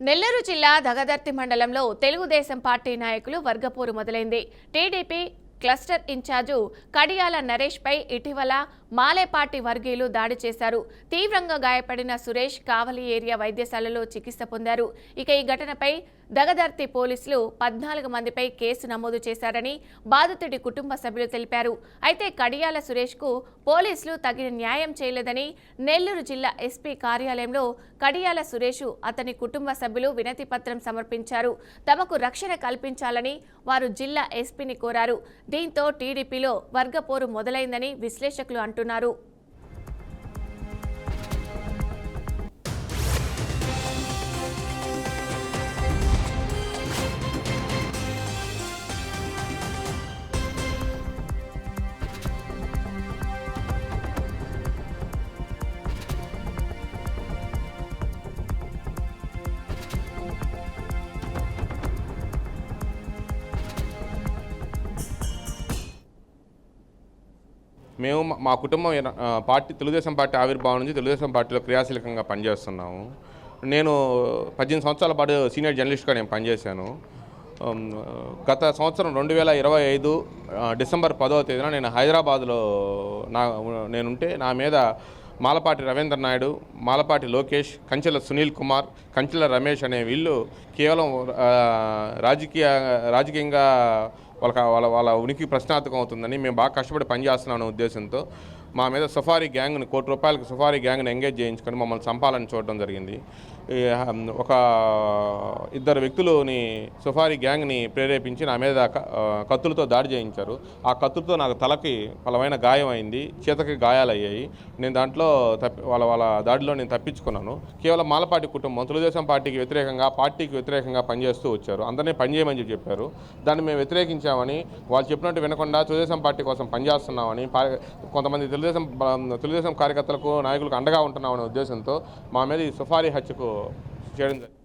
నెల్లూరు జిల్లా దగదర్తి మండలంలో తెలుగుదేశం పార్టీ నాయకులు వర్గపోరు మొదలైంది. టీడీపీ క్లస్టర్ ఇన్ఛార్జు కడియాల నరేష్ పై ఇటీవల మాలేపాటి వర్గీయులు దాడి చేశారు. తీవ్రంగా గాయపడిన సురేష్ కావలి ఏరియా వైద్యశాలలో చికిత్స పొందారు. ఇక ఈ ఘటనపై దగదర్తి పోలీసులు 14 మందిపై కేసు నమోదు చేశారని బాధితుడి కుటుంబ సభ్యులు తెలిపారు. అయితే కడియాల సురేష్ కు పోలీసులు తగిన న్యాయం చేయలేదని నెల్లూరు జిల్లా ఎస్పీ కార్యాలయంలో కడియాల సురేష్ అతని కుటుంబ సభ్యులు వినతి పత్రం సమర్పించారు. తమకు రక్షణ కల్పించాలని వారు జిల్లా ఎస్పీని కోరారు. దీంతో టీడీపీలో వర్గపోరు మొదలైందని విశ్లేషకులు అంటున్నారు. మేము మా కుటుంబం తెలుగుదేశం పార్టీ ఆవిర్భావం నుంచి తెలుగుదేశం పార్టీలో క్రియాశీలకంగా పనిచేస్తున్నాము. నేను 18 సంవత్సరాల పాటు సీనియర్ జర్నలిస్ట్గా నేను పనిచేశాను. గత సంవత్సరం 2025 డిసెంబర్ 10వ తేదీన నేను హైదరాబాద్లో నేనుంటే నా మీద మాలపాటి రవీంద్ర నాయుడు, మాలపాటి లోకేష్, కంచెల సునీల్ కుమార్, కంచెల రమేష్ అనే వీళ్ళు కేవలం రాజకీయంగా వాళ్ళ ఉనికి ప్రశ్నార్థకం అవుతుందని మేము బాగా కష్టపడి పనిచేస్తున్నాం ఉద్దేశంతో మా మీద సఫారీ గ్యాంగ్ని ₹1 కోటి సఫారీ గ్యాంగ్ని ఎంగేజ్ చేయించుకొని మమ్మల్ని చంపాలని చూడడం జరిగింది. ఒక 2 వ్యక్తులని సఫారీ గ్యాంగ్ని ప్రేరేపించి నా మీద కత్తులతో దాడి చేయించారు. ఆ కత్తులతో నాకు తలకి బలమైన గాయం అయింది, చేతకి గాయాలయ్యాయి. నేను దాంట్లో వాళ్ళ దాడిలో నేను తప్పించుకున్నాను. కేవలం మాలపాటి కుటుంబం తెలుగుదేశం పార్టీకి వ్యతిరేకంగా పనిచేస్తూ వచ్చారు. అందరినీ పనిచేయమని చెప్పారు. దాన్ని మేము వ్యతిరేకించామని, వాళ్ళు చెప్పినట్టు వినకుండా తెలుగుదేశం పార్టీ కోసం పనిచేస్తున్నామని, కొంతమంది తెలుగుదేశం కార్యకర్తలకు నాయకులకు అండగా ఉంటున్నామనే ఉద్దేశంతో మా మీద ఈ సఫారీ హత్యకు చేయడం జరిగింది.